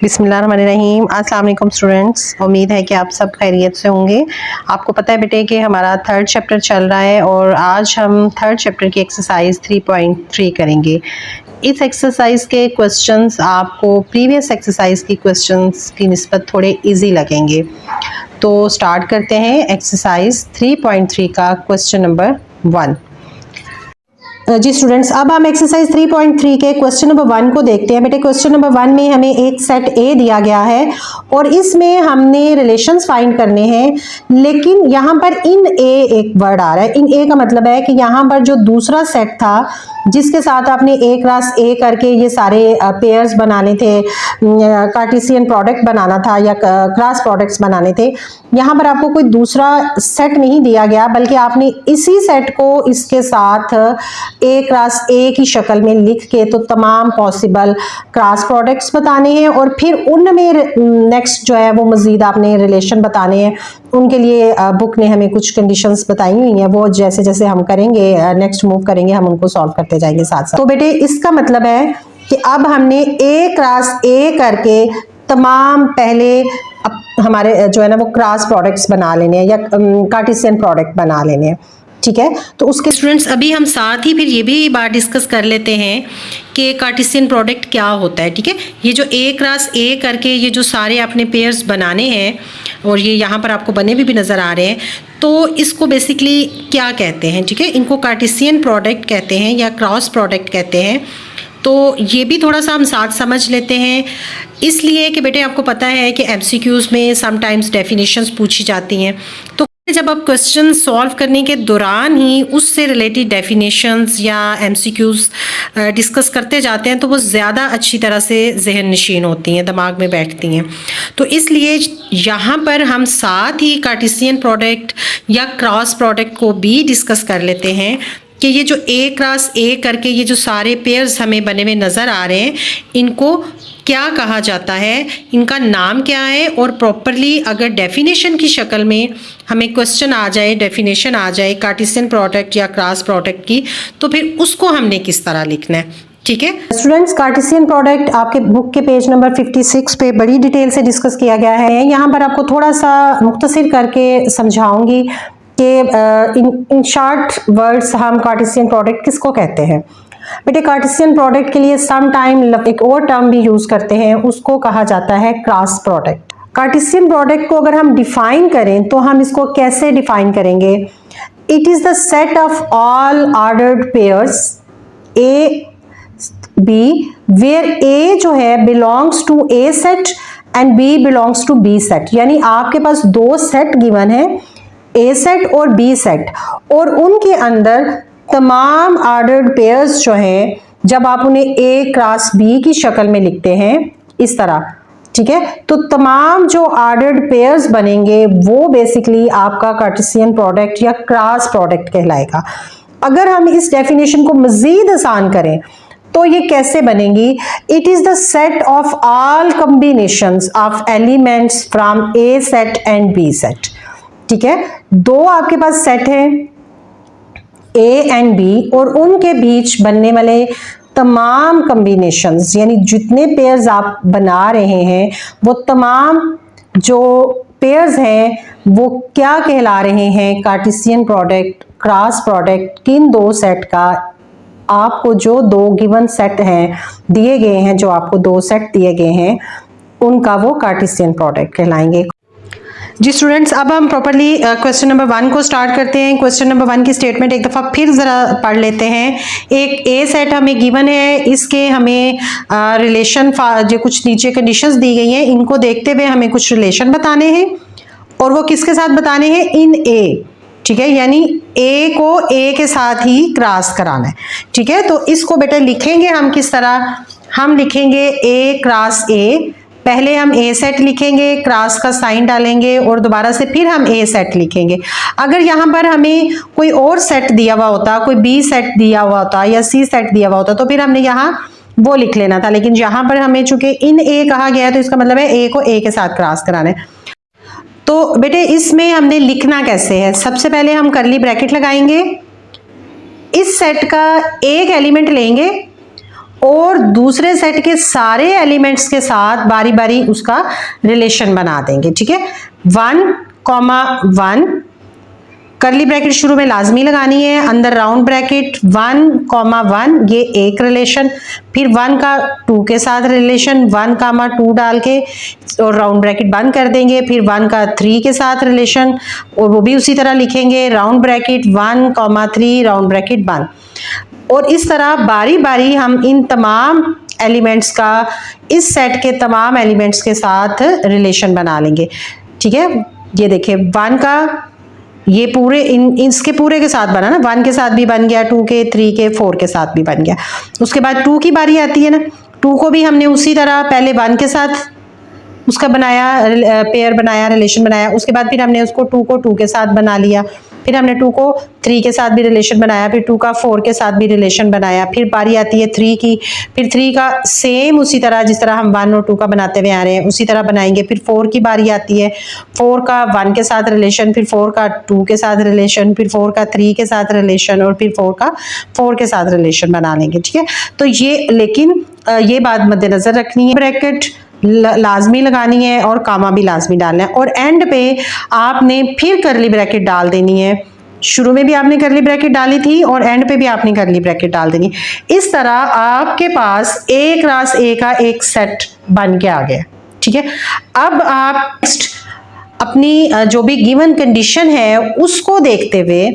बिस्मिल्लाहिर्रहमानिर्रहीम। अस्सलाम वालेकुम स्टूडेंट्स, उम्मीद है कि आप सब खैरियत से होंगे। आपको पता है बेटे कि हमारा थर्ड चैप्टर चल रहा है और आज हम थर्ड चैप्टर की एक्सरसाइज 3.3 करेंगे। इस एक्सरसाइज के क्वेश्चंस आपको प्रीवियस एक्सरसाइज की क्वेश्चंस की निस्बत थोड़े इजी लगेंगे। तो स्टार्ट करते हैं एक्सरसाइज 3.3 का क्वेश्चन नंबर 1। जी स्टूडेंट्स, अब हम एक्सरसाइज 3.3 के क्वेश्चन नंबर 1 को देखते हैं। बेटे क्वेश्चन नंबर 1 में हमें एक सेट ए दिया गया है और इसमें हमने रिलेशंस फाइंड करने हैं, लेकिन यहाँ पर इन ए एक वर्ड आ रहा है। इन ए का मतलब है कि यहाँ पर जो दूसरा सेट था जिसके साथ आपने ए क्रॉस ए करके ये सारे पेयर्स बनाने थे, कार्टेशियन प्रोडक्ट बनाना था या क्रॉस प्रोडक्ट्स बनाने थे, यहाँ पर आपको कोई दूसरा सेट नहीं दिया गया, बल्कि आपने इसी सेट को इसके साथ ए क्रॉस ए की शक्ल में लिख के तो तमाम पॉसिबल क्रॉस प्रोडक्ट्स बताने हैं और फिर उनमें नेक्स्ट जो है वो मजीद आपने रिलेशन बताने हैं। उनके लिए बुक ने हमें कुछ कंडीशंस बताई हुई हैं, वो जैसे जैसे हम करेंगे नेक्स्ट मूव करेंगे हम उनको सॉल्व करते जाएंगे साथ साथ। तो बेटे इसका मतलब है कि अब हमने ए क्रॉस ए करके तमाम पहले हमारे जो है ना वो क्रॉस प्रोडक्ट्स बना लेने हैं या कार्टेशियन प्रोडक्ट बना लेने हैं, ठीक है। तो उसके स्टूडेंट्स अभी हम साथ ही फिर ये भी बात डिस्कस कर लेते हैं कि कार्टेशियन प्रोडक्ट क्या होता है, ठीक है। ये जो ए क्रॉस ए करके ये जो सारे आपने पेयर्स बनाने हैं और ये यहाँ पर आपको बने भी नज़र आ रहे हैं, तो इसको बेसिकली क्या कहते हैं, ठीक है। इनको कार्टेशियन प्रोडक्ट कहते हैं या क्रॉस प्रोडक्ट कहते हैं। तो ये भी थोड़ा सा हम साथ समझ लेते हैं, इसलिए कि बेटे आपको पता है कि एमसीक्यूज़ में समटाइम्स डेफिनेशंस पूछी जाती हैं, तो जब आप क्वेश्चन सॉल्व करने के दौरान ही उससे रिलेटेड डेफिनेशंस या एमसीक्यूज़ डिस्कस करते जाते हैं तो वो ज़्यादा अच्छी तरह से जहन नशीन होती हैं, दिमाग में बैठती हैं। तो इसलिए यहाँ पर हम साथ ही कार्टेशियन प्रोडक्ट या क्रॉस प्रोडक्ट को भी डिस्कस कर लेते हैं कि ये जो ए क्रॉस ए करके ये जो सारे पेयर्स हमें बने हुए नज़र आ रहे हैं, इनको क्या कहा जाता है, इनका नाम क्या है, और प्रॉपरली अगर डेफिनेशन की शक्ल में हमें क्वेश्चन आ जाए, डेफिनेशन आ जाए कार्टेशियन प्रोडक्ट या क्रॉस प्रोडक्ट की, तो फिर उसको हमने किस तरह लिखना है, ठीक है। स्टूडेंट्स कार्टेशियन प्रोडक्ट आपके बुक के पेज नंबर 56 पे बड़ी डिटेल से डिस्कस किया गया है। यहाँ पर आपको थोड़ा सा मुख्तसर करके समझाऊंगी कि इन शॉर्ट वर्ड्स हम कार्टेशियन प्रोडक्ट किसको कहते हैं। बेटे कार्टेशियन प्रोडक्ट के लिए सम टाइम एक और टर्म भी यूज करते हैं, उसको कहा जाता है क्रॉस प्रोडक्ट। कार्टेशियन प्रोडक्ट को अगर हम डिफाइन करें तो हम इसको कैसे डिफाइन करेंगे? It is the set of all ordered pairs A B where A जो है belongs to A set and B belongs to B set. यानी आपके पास दो सेट गिवन है, ए सेट और बी सेट, और उनके अंदर तमाम ऑर्डर्ड पेयर्स जो हैं जब आप उन्हें ए क्रॉस बी की शक्ल में लिखते हैं इस तरह, ठीक है, तो तमाम जो ऑर्डर्ड पेयर्स बनेंगे वो बेसिकली आपका कार्टेशियन प्रोडक्ट या क्रॉस प्रोडक्ट कहलाएगा। अगर हम इस डेफिनेशन को मजीद आसान करें तो ये कैसे बनेंगी? It is the set of all combinations of elements from A set and B set, ठीक है। दो आपके पास सेट हैं ए एंड बी और उनके बीच बनने वाले तमाम कॉम्बिनेशंस, यानी जितने पेयर्स आप बना रहे हैं वो तमाम जो पेयर्स हैं वो क्या कहला रहे हैं? Cartesian product, cross product. किन दो सेट का आपको जो दो गिवन सेट हैं दिए गए हैं, जो आपको दो सेट दिए गए हैं, उनका वो कार्टेशियन प्रोडक्ट कहलाएंगे। जी स्टूडेंट्स, अब हम प्रॉपरली क्वेश्चन नंबर 1 को स्टार्ट करते हैं। क्वेश्चन नंबर 1 की स्टेटमेंट एक दफ़ा फिर ज़रा पढ़ लेते हैं। एक ए सेट हमें गिवन है, इसके हमें रिलेशन जो कुछ नीचे कंडीशंस दी गई हैं, इनको देखते हुए हमें कुछ रिलेशन बताने हैं और वो किसके साथ बताने हैं? इन ए, ठीक है, यानी ए को ए के साथ ही क्रॉस कराना है, ठीक है। तो इसको बेटा लिखेंगे हम किस तरह? हम लिखेंगे ए क्रॉस ए, पहले हम ए सेट लिखेंगे, क्रॉस का साइन डालेंगे और दोबारा से फिर हम ए सेट लिखेंगे। अगर यहाँ पर हमें कोई और सेट दिया हुआ होता, कोई बी सेट दिया हुआ होता या सी सेट दिया हुआ होता, तो फिर हमने यहाँ वो लिख लेना था, लेकिन यहाँ पर हमें चूंकि इन ए कहा गया है तो इसका मतलब है ए को ए के साथ क्रॉस कराना है। तो बेटे इसमें हमने लिखना कैसे है? सबसे पहले हम कर्ली ब्रैकेट लगाएंगे, इस सेट का एक एलिमेंट लेंगे और दूसरे सेट के सारे एलिमेंट्स के साथ बारी बारी उसका रिलेशन बना देंगे, ठीक है। 1,1 करली ब्रैकेट शुरू में लाजमी लगानी है, अंदर राउंड ब्रैकेट 1,1 ये एक रिलेशन, फिर 1 का 2 के साथ रिलेशन 1,2 डाल के और राउंड ब्रैकेट बंद कर देंगे, फिर 1 का 3 के साथ रिलेशन और वो भी उसी तरह लिखेंगे, राउंड ब्रैकेट 1,3 राउंड ब्रैकेट बंद। और इस तरह बारी बारी हम इन तमाम एलिमेंट्स का इस सेट के तमाम एलिमेंट्स के साथ रिलेशन बना लेंगे, ठीक है। ये देखिए 1 का ये पूरे इसके पूरे के साथ बना ना, 1 के साथ भी बन गया, 2 के, 3 के, 4 के साथ भी बन गया। उसके बाद 2 की बारी आती है ना, 2 को भी हमने उसी तरह पहले 1 के साथ उसका बनाया, पेयर बनाया, रिलेशन बनाया, उसके बाद फिर हमने उसको 2 को 2 के साथ बना लिया, फिर हमने 2 को 3 के साथ भी रिलेशन बनाया, फिर 2 का 4 के साथ भी रिलेशन बनाया, फिर बारी आती है 3 की, फिर 3 का सेम उसी तरह जिस तरह हम 1 और 2 का बनाते हुए आ रहे हैं उसी तरह बनाएंगे, फिर 4 की बारी आती है, 4 का 1 के साथ रिलेशन, फिर 4 का 2 के साथ रिलेशन, फिर 4 का 3 के साथ रिलेशन और फिर 4 का 4 के साथ रिलेशन बना लेंगे, ठीक है। तो ये लेकिन ये बात मद्देनजर रखनी है, ब्रैकेट लाजमी लगानी है और कामा भी लाजमी डालना है, और एंड पे आपने फिर करली ब्रैकेट डाल देनी है। शुरू में भी आपने करली ब्रैकेट डाली थी और एंड पे भी आपने करली ब्रैकेट डाल देनी। इस तरह आपके पास A क्रॉस A का एक सेट बन के आ गया, ठीक है। अब आप नेक्स्ट अपनी जो भी गिवन कंडीशन है उसको देखते हुए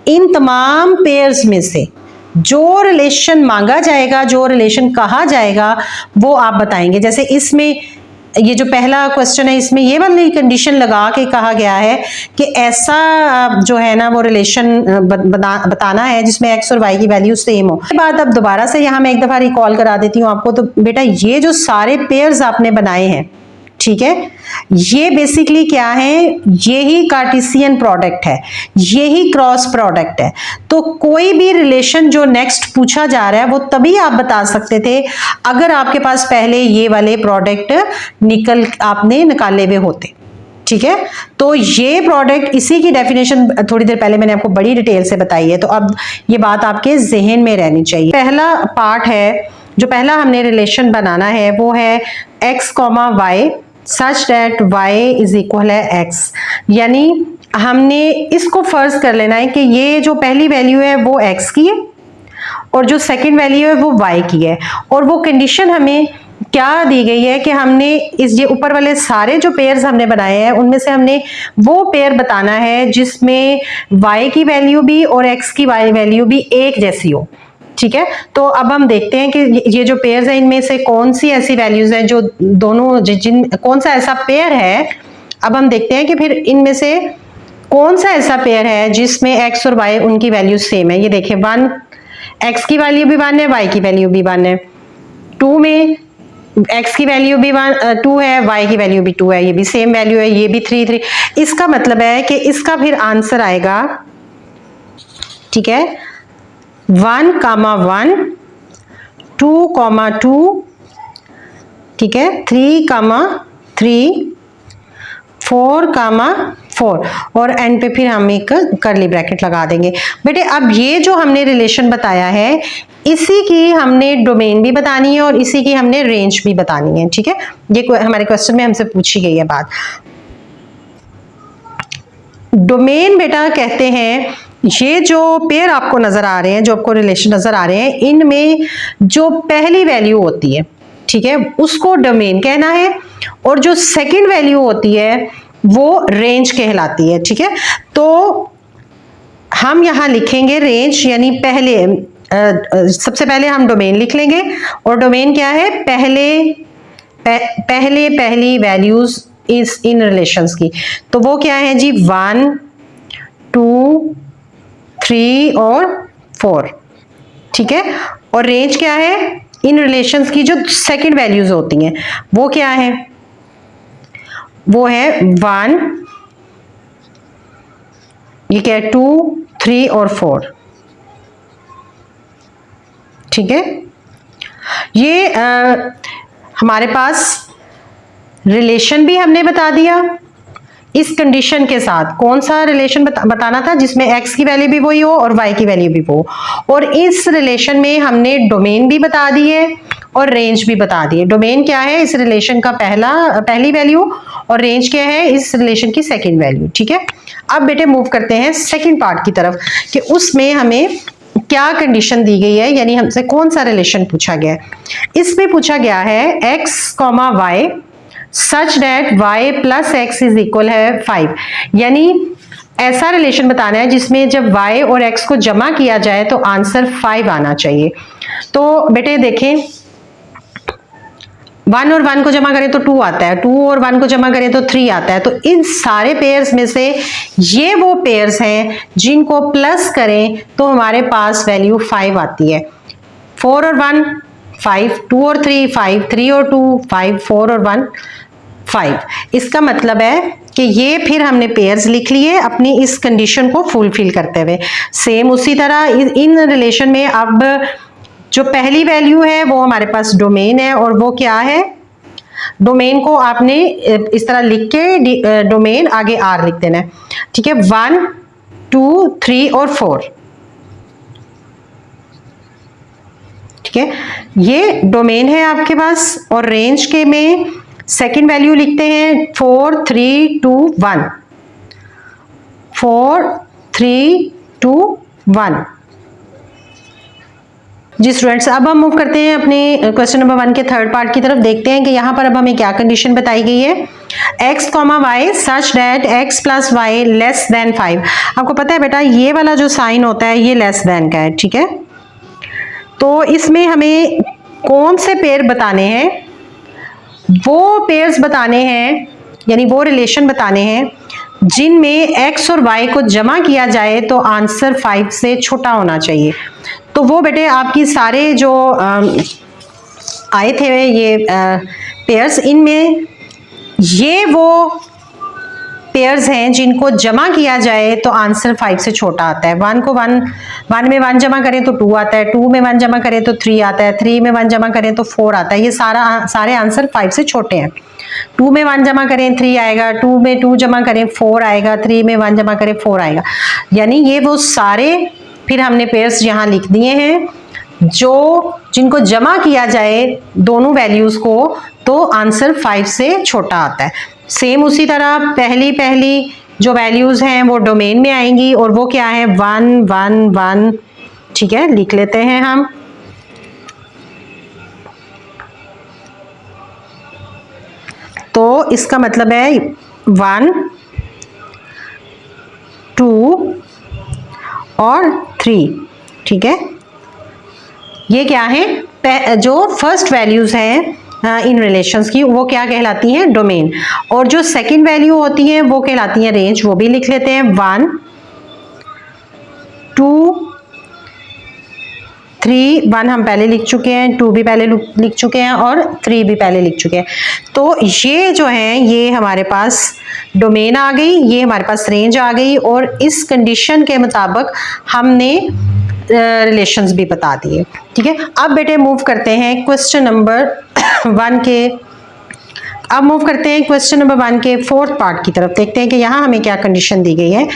इन तमाम पेयर्स में से जो रिलेशन मांगा जाएगा, जो रिलेशन कहा जाएगा, वो आप बताएंगे। जैसे इसमें ये जो पहला क्वेश्चन है इसमें ये वाली कंडीशन लगा के कहा गया है कि ऐसा जो है ना वो रिलेशन बताना है जिसमें x और y की वैल्यू सेम हो। ये बात अब दोबारा से यहाँ मैं एक दफा रिकॉल करा देती हूँ आपको। तो बेटा ये जो सारे पेयर्स आपने बनाए हैं, ठीक है, ये बेसिकली क्या है, यही कार्टेशियन प्रोडक्ट है, यही क्रॉस प्रोडक्ट है। तो कोई भी रिलेशन जो नेक्स्ट पूछा जा रहा है वो तभी आप बता सकते थे अगर आपके पास पहले ये वाले प्रोडक्ट आपने निकाले हुए होते, ठीक है। तो ये प्रोडक्ट, इसी की डेफिनेशन थोड़ी देर पहले मैंने आपको बड़ी डिटेल से बताई है, तो अब ये बात आपके जहन में रहनी चाहिए। पहला पार्ट है, जो पहला हमने रिलेशन बनाना है वो है x, y such that y is equal है x, यानी हमने इसको फर्ज कर लेना है कि ये जो पहली वैल्यू है वो x की है और जो सेकंड वैल्यू है वो y की है, और वो कंडीशन हमें क्या दी गई है कि हमने इस ये ऊपर वाले सारे जो पेयर्स हमने बनाए हैं उनमें से हमने वो पेयर बताना है जिसमें y की वैल्यू भी और x की वैल्यू भी एक जैसी हो, ठीक है। तो अब हम देखते हैं कि ये जो पेयर्स हैं इनमें से कौन सी ऐसी वैल्यूज हैं जो दोनों कौन सा ऐसा पेयर है। अब हम देखते हैं कि फिर इनमें से कौन सा ऐसा पेयर है जिसमें x और y उनकी वैल्यू सेम है। ये देखिए 1, x की वैल्यू भी 1 है, y की वैल्यू भी 1 है। 2 में x की वैल्यू भी 2 है, y की वैल्यू भी 2 है, ये भी सेम वैल्यू है, ये भी 3 3। इसका मतलब है कि इसका फिर आंसर आएगा, ठीक है, 1, 1, 2, 2, ठीक है, 3, 3, 4, 4 और एंड पे फिर हम एक करली ब्रैकेट लगा देंगे। बेटे अब ये जो हमने रिलेशन बताया है इसी की हमने डोमेन भी बतानी है और इसी की हमने रेंज भी बतानी है, ठीक है। ये हमारे क्वेश्चन में हमसे पूछी गई है बात। डोमेन बेटा कहते हैं ये जो पेयर आपको नजर आ रहे हैं, जो आपको रिलेशन नजर आ रहे हैं, इनमें जो पहली वैल्यू होती है, ठीक है, उसको डोमेन कहना है, और जो सेकंड वैल्यू होती है वो रेंज कहलाती है, ठीक है। तो हम यहां लिखेंगे रेंज, यानी पहले सबसे पहले हम डोमेन लिख लेंगे, और डोमेन क्या है, पहली वैल्यूज इस इन रिलेशंस की। तो वो क्या है जी, 1, 2, 3 और 4, ठीक है। और रेंज क्या है, इन रिलेशंस की जो सेकंड वैल्यूज होती हैं वो क्या है, वो है 1, ये क्या है 2, 3 और 4, ठीक है। ये हमारे पास रिलेशन भी हमने बता दिया इस कंडीशन के साथ कौन सा रिलेशन बताना था जिसमें x की वैल्यू भी वही हो और y की वैल्यू भी वो, और इस रिलेशन में हमने डोमेन भी बता दी है और रेंज भी बता दी है। डोमेन क्या है इस रिलेशन का पहली वैल्यू, और रेंज क्या है इस रिलेशन की सेकंड वैल्यू। ठीक है, अब बेटे मूव करते हैं सेकंड पार्ट की तरफ कि उसमें हमें क्या कंडीशन दी गई है, यानी हमसे कौन सा रिलेशन पूछा गया है। इसमें पूछा गया है x, y such that y plus x is equal है 5, यानी ऐसा रिलेशन बताना है जिसमें जब y और x को जमा किया जाए तो आंसर 5 आना चाहिए। तो बेटे देखें 1 और 1 को जमा करें तो 2 आता है, 2 और 1 को जमा करें तो 3 आता है। तो इन सारे पेयर्स में से ये वो पेयर्स हैं जिनको प्लस करें तो हमारे पास वैल्यू 5 आती है। 4 और 1 5, 2 और 3 5, 3 और 2 5, 4 और 1 5। इसका मतलब है कि ये फिर हमने पेयर्स लिख लिए अपनी इस कंडीशन को फुलफिल करते हुए। सेम उसी तरह इन रिलेशन में अब जो पहली वैल्यू है वो हमारे पास डोमेन है, और वो क्या है, डोमेन को आपने इस तरह लिख के डोमेन आगे आर लिख देना है। ठीक है, 1 2 3 और 4। ठीक है, ये डोमेन है आपके पास, और रेंज के में सेकंड वैल्यू लिखते हैं 4 3 2 1, 4 3 2 1। जी स्टूडेंट्स, अब हम मूव करते हैं अपने क्वेश्चन नंबर 1 के थर्ड पार्ट की तरफ। देखते हैं कि यहाँ पर अब हमें क्या कंडीशन बताई गई है। x, y such that x plus y less than 5। आपको पता है बेटा ये वाला जो साइन होता है ये लेस देन का है। ठीक है, तो इसमें हमें कौन से पेयर बताने हैं, वो पेयर्स बताने हैं, यानी वो रिलेशन बताने हैं जिनमें x और y को जमा किया जाए तो आंसर 5 से छोटा होना चाहिए। तो वो बेटे आपकी सारे जो आए थे ये पेयर्स, इनमें ये वो पेयर्स हैं जिनको जमा किया जाए तो आंसर 5 से छोटा आता है। 1 में 1 जमा करें तो 2 आता है, 2 में 1 जमा करें तो 3 आता है, 3 में 1 जमा करें तो 4 आता है। ये सारे आंसर 5 से छोटे हैं। 2 में 1 जमा करें 3 आएगा, 2 में 2 जमा करें 4 आएगा, 3 में 1 जमा करें 4 आएगा। यानी ये वो सारे फिर हमने पेयर्स यहाँ लिख दिए हैं जिनको जमा किया जाए दोनों वैल्यूज को तो आंसर 5 से छोटा आता है। सेम उसी तरह पहली जो वैल्यूज हैं वो डोमेन में आएंगी, और वो क्या है 1 1 1। ठीक है, लिख लेते हैं हम। तो इसका मतलब है 1 2 और 3। ठीक है, ये क्या है, जो फर्स्ट वैल्यूज हैं इन रिलेशंस की वो क्या कहलाती हैं, डोमेन, और जो सेकंड वैल्यू होती हैं वो कहलाती हैं रेंज। वो भी लिख लेते हैं 1 2 3। 1 हम पहले लिख चुके हैं, 2 भी पहले लिख चुके हैं, और 3 भी पहले लिख चुके हैं। तो ये जो है ये हमारे पास डोमेन आ गई, ये हमारे पास रेंज आ गई, और इस कंडीशन के मुताबिक हमने रिलेशंस भी बता दिए। ठीक है, अब बेटे मूव करते हैं क्वेश्चन नंबर 1 के, अब मूव करते हैं क्वेश्चन नंबर 1 के फोर्थ पार्ट की तरफ। देखते हैं कि यहाँ हमें क्या कंडीशन दी गई है।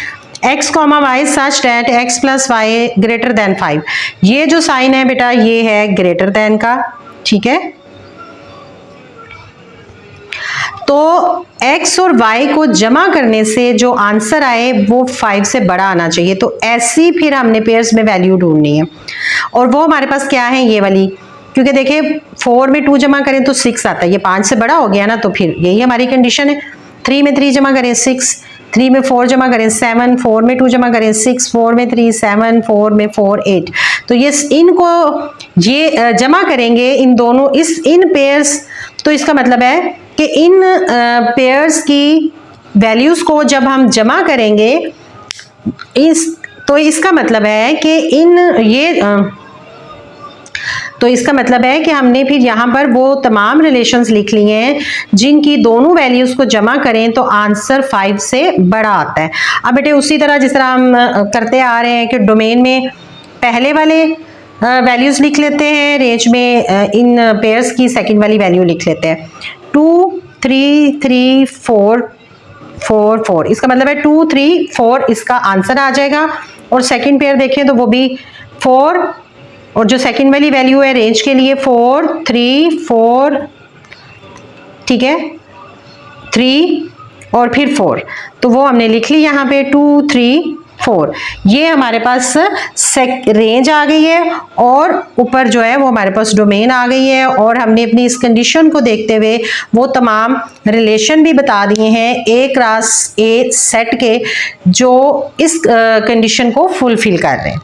x, y such that x plus y greater than 5। ये जो साइन है बेटा ये है ग्रेटर देन का। ठीक है, तो x और y को जमा करने से जो आंसर आए वो 5 से बड़ा आना चाहिए। तो ऐसी फिर हमने पेयर्स में वैल्यू ढूंढनी है, और वो हमारे पास क्या है, ये वाली। क्योंकि देखिए 4 में 2 जमा करें तो 6 आता है, ये 5 से बड़ा हो गया ना, तो फिर यही हमारी कंडीशन है। 3 में 3 जमा करें 6, 3 में 4 जमा करें 7, 4 में 2 जमा करें 6, 4 में 3 7, 4 में 4 8। तो ये इनको ये जमा करेंगे इन दोनों इन पेयर्स, तो इसका मतलब है कि इन पेयर्स की वैल्यूज को जब हम जमा करेंगे तो इसका मतलब है कि तो इसका मतलब है कि हमने फिर यहाँ पर वो तमाम रिलेशंस लिख लिए हैं जिनकी दोनों वैल्यूज को जमा करें तो आंसर 5 से बड़ा आता है। अब बेटे उसी तरह जिस तरह हम करते आ रहे हैं कि डोमेन में पहले वाले वैल्यूज लिख लेते हैं, रेंज में इन पेयर्स की सेकंड वाली वैल्यू लिख लेते हैं। 2 3 3 4 4 4, इसका मतलब है 2 3 4 इसका आंसर आ जाएगा। और सेकंड पेयर देखें तो वो भी 4, और जो सेकंड वाली वैल्यू है रेंज के लिए 4 3 4, ठीक है, 3 और फिर 4, तो वो हमने लिख ली यहाँ पे 2 3 4। ये हमारे पास रेंज आ गई है और ऊपर जो है वो हमारे पास डोमेन आ गई है, और हमने अपनी इस कंडीशन को देखते हुए वो तमाम रिलेशन भी बता दिए हैं ए क्रॉस ए सेट के, जो इस कंडीशन को फुलफिल कर रहे हैं।